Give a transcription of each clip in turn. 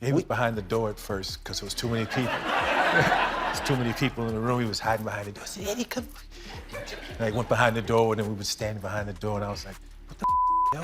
He was behind the door at first because there was too many people. There's too many people in the room. He was hiding behind the door. I said, Eddie, come. And I went behind the door, and then we were standing behind the door, and I was like, what the yo?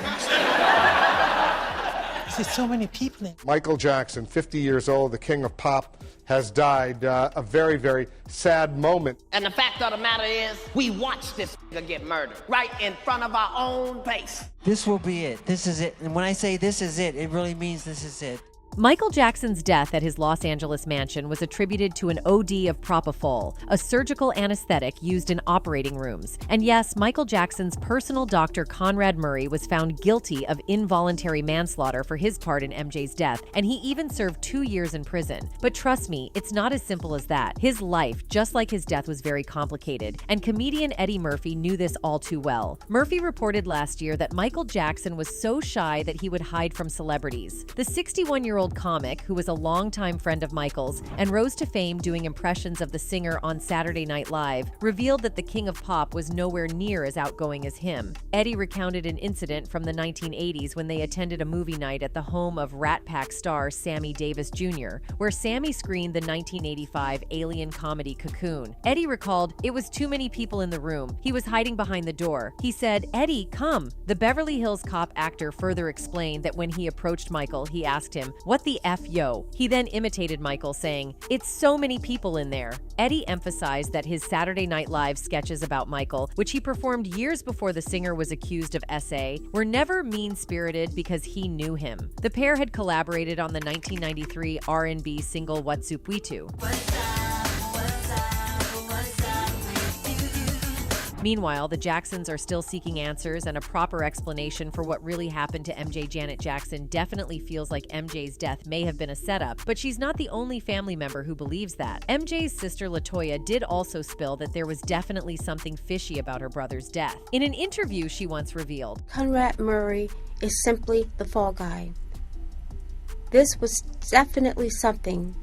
I said, so many people in. Michael Jackson, 50 years old, the king of pop, has died. A very, very sad moment. And the fact of the matter is, we watched this nigga get murdered right in front of our own face. This will be it. This is it. And when I say this is it, it really means this is it. Michael Jackson's death at his Los Angeles mansion was attributed to an OD of propofol, a surgical anesthetic used in operating rooms. And yes, Michael Jackson's personal doctor Conrad Murray was found guilty of involuntary manslaughter for his part in MJ's death, and he even served 2 years in prison. But trust me, it's not as simple as that. His life, just like his death, was very complicated, and comedian Eddie Murphy knew this all too well. Murphy reported last year that Michael Jackson was so shy that he would hide from celebrities. The 61-year-old comic, who was a longtime friend of Michael's and rose to fame doing impressions of the singer on Saturday Night Live, revealed that the king of pop was nowhere near as outgoing as him. Eddie recounted an incident from the 1980s when they attended a movie night at the home of Rat Pack star Sammy Davis Jr., where Sammy screened the 1985 alien comedy Cocoon. Eddie recalled, "It was too many people in the room. He was hiding behind the door. He said, 'Eddie, come.'" The Beverly Hills Cop actor further explained that when he approached Michael, he asked him, "What the F, yo?" He then imitated Michael, saying, "It's so many people in there." Eddie emphasized that his Saturday Night Live sketches about Michael, which he performed years before the singer was accused of SA, were never mean-spirited because he knew him. The pair had collaborated on the 1993 R&B single What's Up With You. Meanwhile, the Jacksons are still seeking answers, and a proper explanation for what really happened to MJ Janet Jackson definitely feels like MJ's death may have been a setup, but she's not the only family member who believes that. MJ's sister LaToya did also spill that there was definitely something fishy about her brother's death. In an interview, she once revealed, Conrad Murray is simply the fall guy. This was definitely something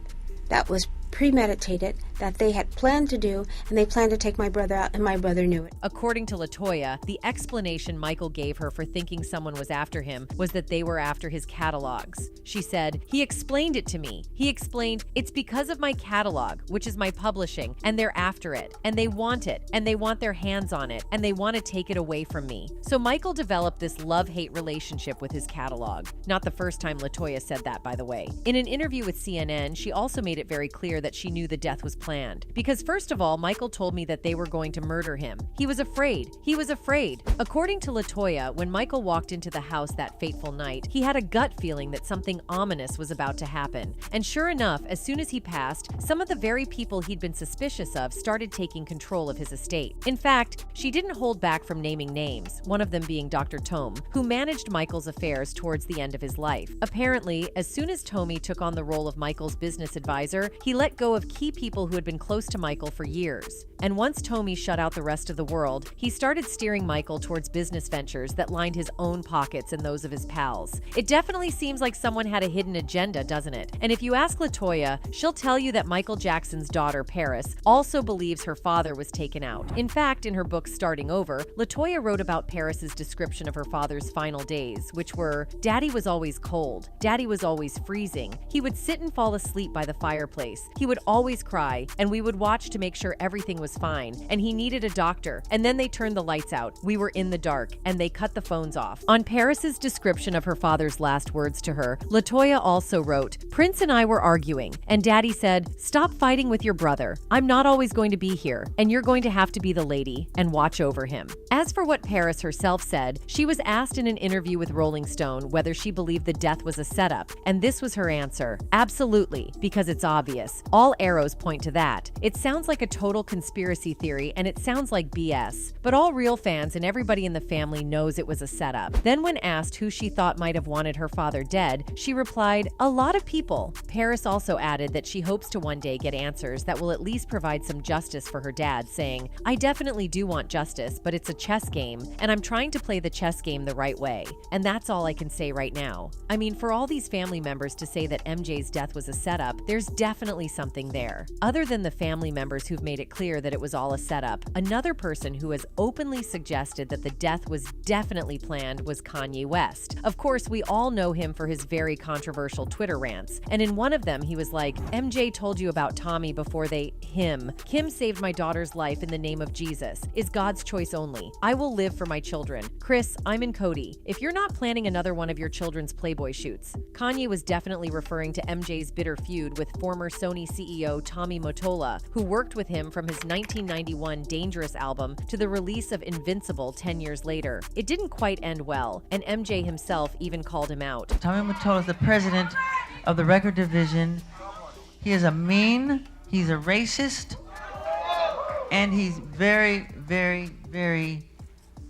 that was premeditated, that they had planned to do, and they planned to take my brother out, and my brother knew it. According to LaToya, the explanation Michael gave her for thinking someone was after him was that they were after his catalogs. She said, "He explained it to me. He explained, it's because of my catalog, which is my publishing, and they're after it, and they want it, and they want their hands on it, and they want to take it away from me." So Michael developed this love-hate relationship with his catalog. Not the first time LaToya said that, by the way. In an interview with CNN, she also made it very clear that she knew the death was planned. Because first of all, Michael told me that they were going to murder him. He was afraid. He was afraid. According to LaToya, when Michael walked into the house that fateful night, he had a gut feeling that something ominous was about to happen. And sure enough, as soon as he passed, some of the very people he'd been suspicious of started taking control of his estate. In fact, she didn't hold back from naming names, one of them being Dr. Tome, who managed Michael's affairs towards the end of his life. Apparently, as soon as Tomey took on the role of Michael's business advisor, he let go of key people who had been close to Michael for years. And once Tomey shut out the rest of the world, he started steering Michael towards business ventures that lined his own pockets and those of his pals. It definitely seems like someone had a hidden agenda, doesn't it? And if you ask LaToya, she'll tell you that Michael Jackson's daughter, Paris, also believes her father was taken out. In fact, in her book Starting Over, LaToya wrote about Paris's description of her father's final days, which were, "Daddy was always cold. Daddy was always freezing. He would sit and fall asleep by the fireplace. He would always cry, and we would watch to make sure everything was fine, and he needed a doctor, and then they turned the lights out. We were in the dark, and they cut the phones off." On Paris's description of her father's last words to her, LaToya also wrote, "Prince and I were arguing, and Daddy said, 'Stop fighting with your brother. I'm not always going to be here, and you're going to have to be the lady and watch over him.'" As for what Paris herself said, she was asked in an interview with Rolling Stone whether she believed the death was a setup, and this was her answer: "Absolutely, because it's obvious. All arrows point to that. It sounds like a total conspiracy theory, and it sounds like BS. But all real fans and everybody in the family knows it was a setup." Then when asked who she thought might have wanted her father dead, she replied, "A lot of people." Paris also added that she hopes to one day get answers that will at least provide some justice for her dad, saying, "I definitely do want justice, but it's a chess game, and I'm trying to play the chess game the right way. And that's all I can say right now." I mean, for all these family members to say that MJ's death was a setup, there's definitely something there. Other Other than the family members who've made it clear that it was all a setup, another person who has openly suggested that the death was definitely planned was Kanye West. Of course, we all know him for his very controversial Twitter rants, and in one of them he was like, "MJ told you about Tommy before him. Kim saved my daughter's life in the name of Jesus. Is God's choice only. I will live for my children. Chris, I'm in Cody. If you're not planning another one of your children's Playboy shoots." Kanye was definitely referring to MJ's bitter feud with former Sony CEO Tommy Mottola, who worked with him from his 1991 Dangerous album to the release of Invincible 10 years later. It didn't quite end well, and MJ himself even called him out. Tommy Mottola is the president of the record division. He is he's a racist, and he's very, very, very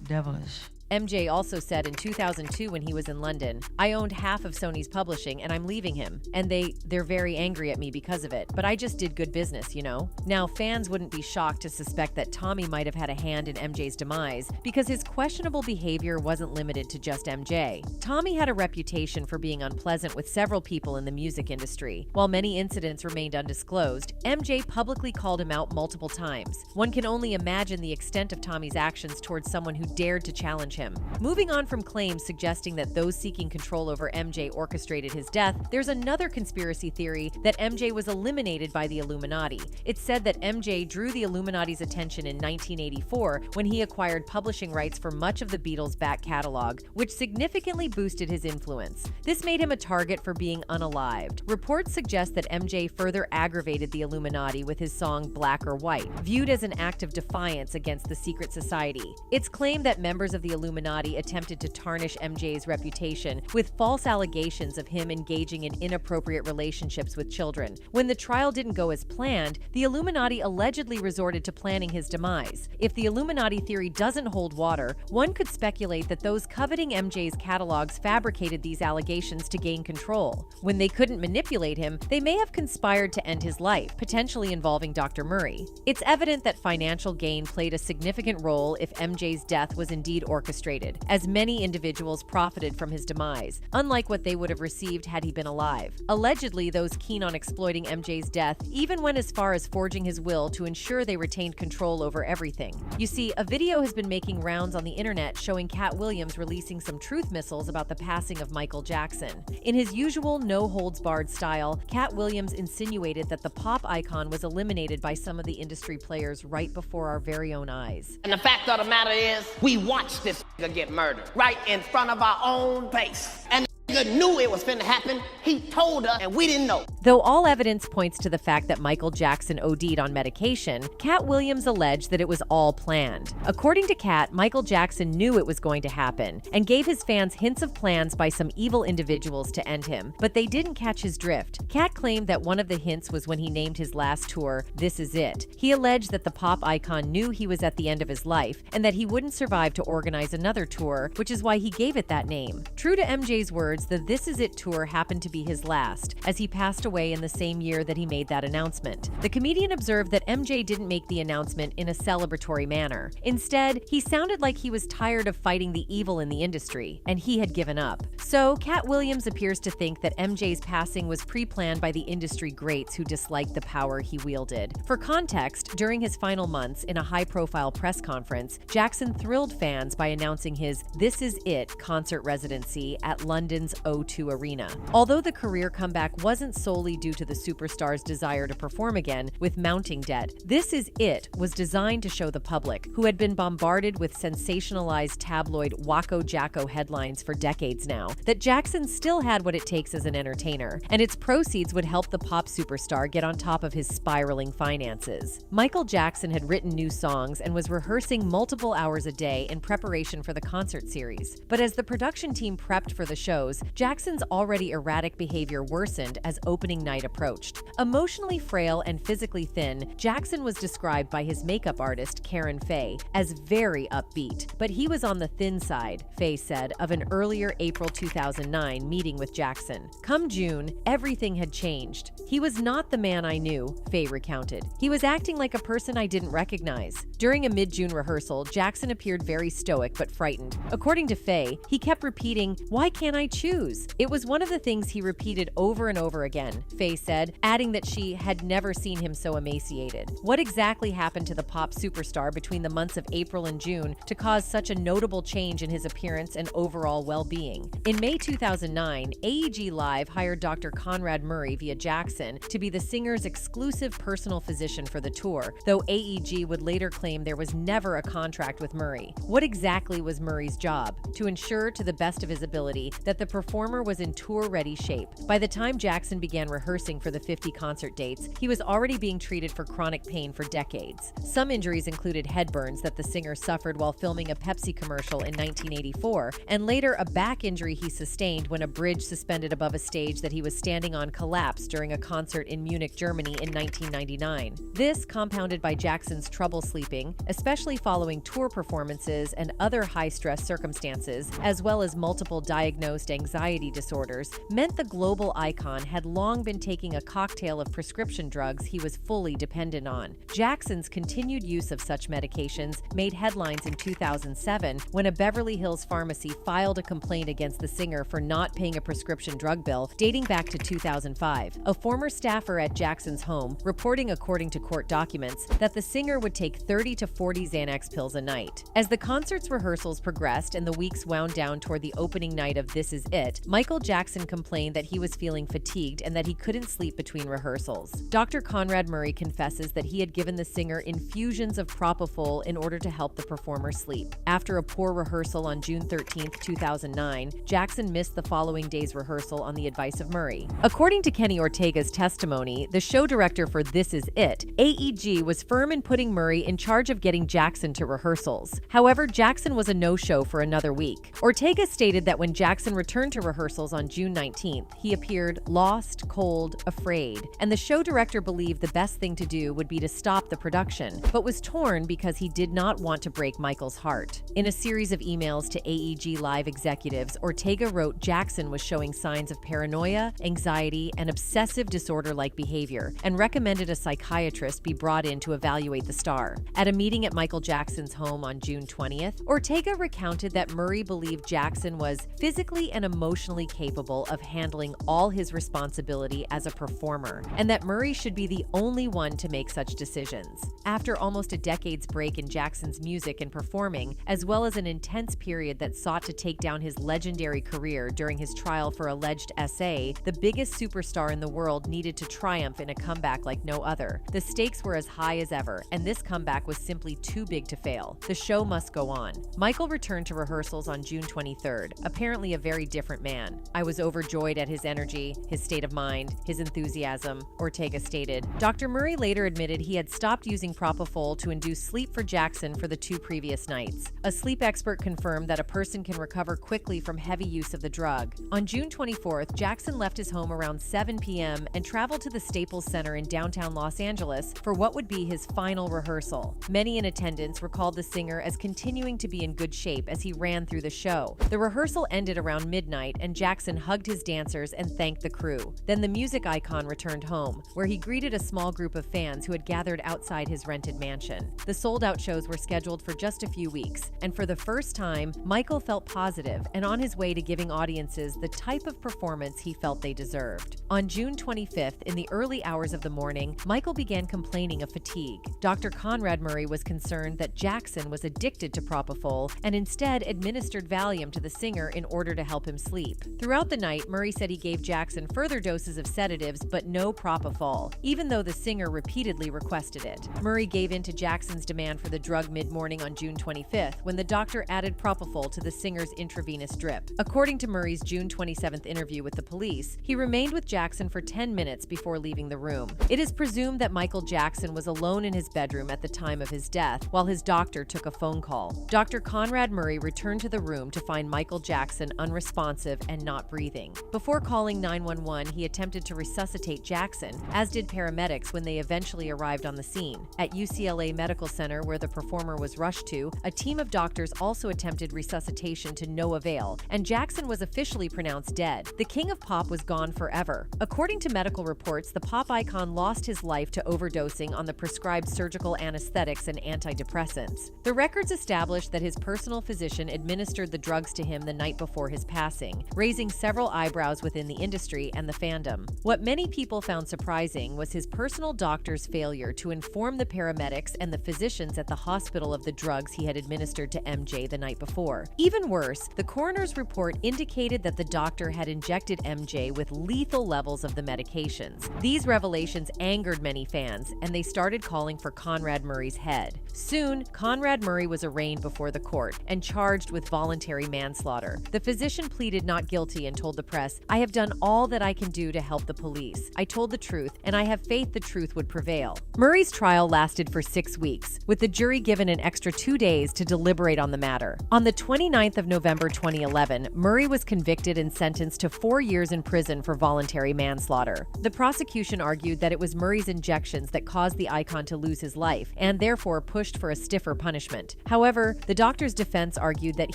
devilish. MJ also said in 2002 when he was in London, "I owned half of Sony's publishing and I'm leaving him. And they're very angry at me because of it, but I just did good business, you know?" Now, fans wouldn't be shocked to suspect that Tommy might have had a hand in MJ's demise because his questionable behavior wasn't limited to just MJ. Tommy had a reputation for being unpleasant with several people in the music industry. While many incidents remained undisclosed, MJ publicly called him out multiple times. One can only imagine the extent of Tommy's actions towards someone who dared to challenge him. Moving on from claims suggesting that those seeking control over MJ orchestrated his death, there's another conspiracy theory that MJ was eliminated by the Illuminati. It's said that MJ drew the Illuminati's attention in 1984 when he acquired publishing rights for much of the Beatles' back catalog, which significantly boosted his influence. This made him a target for being unalived. Reports suggest that MJ further aggravated the Illuminati with his song Black or White, viewed as an act of defiance against the secret society. It's claimed that members of the Illuminati attempted to tarnish MJ's reputation with false allegations of him engaging in inappropriate relationships with children. When the trial didn't go as planned, the Illuminati allegedly resorted to planning his demise. If the Illuminati theory doesn't hold water, one could speculate that those coveting MJ's catalogs fabricated these allegations to gain control. When they couldn't manipulate him, they may have conspired to end his life, potentially involving Dr. Murray. It's evident that financial gain played a significant role if MJ's death was indeed orchestrated, as many individuals profited from his demise, unlike what they would have received had he been alive. Allegedly, those keen on exploiting MJ's death even went as far as forging his will to ensure they retained control over everything. You see, a video has been making rounds on the internet showing Cat Williams releasing some truth missiles about the passing of Michael Jackson. In his usual no-holds-barred style, Cat Williams insinuated that the pop icon was eliminated by some of the industry players right before our very own eyes. And the fact of the matter is, we watched this get murdered right in front of our own face. And the nigga knew it was finna happen. He told us and we didn't know. Though all evidence points to the fact that Michael Jackson OD'd on medication, Cat Williams alleged that it was all planned. According to Cat, Michael Jackson knew it was going to happen and gave his fans hints of plans by some evil individuals to end him, but they didn't catch his drift. Cat claimed that one of the hints was when he named his last tour, "This Is It." He alleged that the pop icon knew he was at the end of his life and that he wouldn't survive to organize another tour, which is why he gave it that name. True to MJ's words, the This Is It tour happened to be his last, as he passed away in the same year that he made that announcement. The comedian observed that MJ didn't make the announcement in a celebratory manner. Instead, he sounded like he was tired of fighting the evil in the industry, and he had given up. So, Cat Williams appears to think that MJ's passing was pre-planned by the industry greats who disliked the power he wielded. For context, during his final months in a high-profile press conference, Jackson thrilled fans by announcing his This Is It concert residency at London's O2 Arena. Although the career comeback wasn't solely due to the superstar's desire to perform again with mounting debt, This Is It was designed to show the public, who had been bombarded with sensationalized tabloid Wacko Jacko headlines for decades now, that Jackson still had what it takes as an entertainer, and its proceeds would help the pop superstar get on top of his spiraling finances. Michael Jackson had written new songs and was rehearsing multiple hours a day in preparation for the concert series. But as the production team prepped for the shows, Jackson's already erratic behavior worsened as opening night approached. Emotionally frail and physically thin, Jackson was described by his makeup artist, Karen Faye, as very upbeat. But he was on the thin side, Faye said, of an earlier April 2009 meeting with Jackson. Come June, everything had changed. He was not the man I knew, Faye recounted. He was acting like a person I didn't recognize. During a mid-June rehearsal, Jackson appeared very stoic but frightened. According to Faye, he kept repeating, "Why can't I choose?" It was one of the things he repeated over and over again. Jackson, Faye said, adding that she had never seen him so emaciated. What exactly happened to the pop superstar between the months of April and June to cause such a notable change in his appearance and overall well-being? In May 2009, AEG Live hired Dr. Conrad Murray via Jackson to be the singer's exclusive personal physician for the tour, though AEG would later claim there was never a contract with Murray. What exactly was Murray's job? To ensure, to the best of his ability, that the performer was in tour-ready shape. By the time Jackson began rehearsing for the 50 concert dates, he was already being treated for chronic pain for decades. Some injuries included head burns that the singer suffered while filming a Pepsi commercial in 1984, and later a back injury he sustained when a bridge suspended above a stage that he was standing on collapsed during a concert in Munich, Germany in 1999. This, compounded by Jackson's trouble sleeping, especially following tour performances and other high-stress circumstances, as well as multiple diagnosed anxiety disorders, meant the global icon had long been taking a cocktail of prescription drugs he was fully dependent on. Jackson's continued use of such medications made headlines in 2007 when a Beverly Hills pharmacy filed a complaint against the singer for not paying a prescription drug bill dating back to 2005. A former staffer at Jackson's home reporting, according to court documents, that the singer would take 30 to 40 Xanax pills a night. As the concert's rehearsals progressed and the weeks wound down toward the opening night of This Is It, Michael Jackson complained that he was feeling fatigued and that he couldn't sleep between rehearsals. Dr. Conrad Murray confesses that he had given the singer infusions of propofol in order to help the performer sleep. After a poor rehearsal on June 13, 2009, Jackson missed the following day's rehearsal on the advice of Murray. According to Kenny Ortega's testimony, the show director for This Is It, AEG was firm in putting Murray in charge of getting Jackson to rehearsals. However, Jackson was a no-show for another week. Ortega stated that when Jackson returned to rehearsals on June 19th, he appeared lost, cold, afraid, and the show director believed the best thing to do would be to stop the production, but was torn because he did not want to break Michael's heart. In a series of emails to AEG Live executives, Ortega wrote Jackson was showing signs of paranoia, anxiety, and obsessive disorder-like behavior, and recommended a psychiatrist be brought in to evaluate the star. At a meeting at Michael Jackson's home on June 20th, Ortega recounted that Murray believed Jackson was physically and emotionally capable of handling all his responsibility as a performer, and that Murray should be the only one to make such decisions. After almost a decade's break in Jackson's music and performing, as well as an intense period that sought to take down his legendary career during his trial for alleged SA, the biggest superstar in the world needed to triumph in a comeback like no other. The stakes were as high as ever, and this comeback was simply too big to fail. The show must go on. Michael returned to rehearsals on June 23rd, apparently a very different man. I was overjoyed at his energy, his state of mind, his enthusiasm, Ortega stated. Dr. Murray later admitted he had stopped using propofol to induce sleep for Jackson for the 2 previous nights. A sleep expert confirmed that a person can recover quickly from heavy use of the drug. On June 24th, Jackson left his home around 7 p.m. and traveled to the Staples Center in downtown Los Angeles for what would be his final rehearsal. Many in attendance recalled the singer as continuing to be in good shape as he ran through the show. The rehearsal ended around midnight, and Jackson hugged his dancers and thanked the crew. Then the music icon returned home, where he greeted a small group of fans who had gathered outside his rented mansion. The sold-out shows were scheduled for just a few weeks, and for the first time, Michael felt positive and on his way to giving audiences the type of performance he felt they deserved. On June 25th, in the early hours of the morning, Michael began complaining of fatigue. Dr. Conrad Murray was concerned that Jackson was addicted to propofol and instead administered Valium to the singer in order to help him sleep. Throughout the night, Murray said he gave Jackson further doses of sedatives but no propofol, even though the singer repeatedly requested it. Murray gave in to Jackson's demand for the drug mid-morning on June 25th when the doctor added propofol to the singer's intravenous drip. According to Murray's June 27th interview with the police, he remained with Jackson for 10 minutes before leaving the room. It is presumed that Michael Jackson was alone in his bedroom at the time of his death while his doctor took a phone call. Dr. Conrad Murray returned to the room to find Michael Jackson unresponsive and not breathing. Before calling 911, he attempted to resuscitate Jackson, as did paramedics when they eventually arrived on the scene. At UCLA Medical Center, where the performer was rushed to, a team of doctors also attempted resuscitation to no avail, and Jackson was officially pronounced dead. The King of Pop was gone forever. According to medical reports, the pop icon lost his life to overdosing on the prescribed surgical anesthetics and antidepressants. The records established that his personal physician administered the drugs to him the night before his passing, raising several eyebrows within the industry and the fandom. victim. What many people found surprising was his personal doctor's failure to inform the paramedics and the physicians at the hospital of the drugs he had administered to MJ the night before. Even worse, the coroner's report indicated that the doctor had injected MJ with lethal levels of the medications. These revelations angered many fans, and they started calling for Conrad Murray's head. Soon, Conrad Murray was arraigned before the court and charged with voluntary manslaughter. The physician pleaded not guilty and told the press, "I have done all that I can do to help the police. I told the truth, and I have faith the truth would prevail." Murray's trial lasted for 6 weeks, with the jury given an extra 2 days to deliberate on the matter. On the 29th of November 2011, Murray was convicted and sentenced to 4 years in prison for voluntary manslaughter. The prosecution argued that it was Murray's injections that caused the icon to lose his life, and therefore pushed for a stiffer punishment. However, the doctor's defense argued that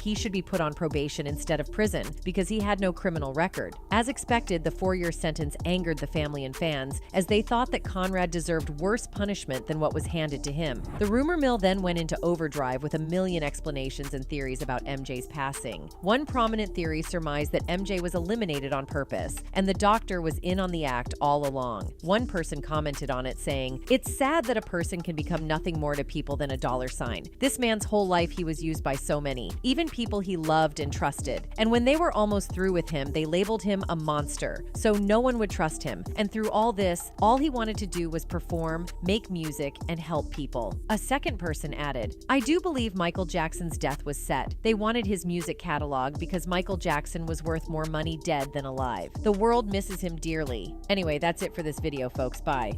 he should be put on probation instead of prison because he had no criminal record. As expected, the 4-year sentence angered the family and fans, as they thought that Conrad deserved worse punishment than what was handed to him. The rumor mill then went into overdrive with a million explanations and theories about MJ's passing. One prominent theory surmised that MJ was eliminated on purpose, and the doctor was in on the act all along. One person commented on it saying, "It's sad that a person can become nothing more to people than a dollar sign. This man's whole life he was used by so many, even people he loved and trusted. And when they were almost through with him, they labeled him a monster, so no one would trust him. And through all this, all he wanted to do was perform, make music, and help people." A second person added, "I do believe Michael Jackson's death was set. They wanted his music catalog because Michael Jackson was worth more money dead than alive. The world misses him dearly." Anyway, that's it for this video, folks. Bye.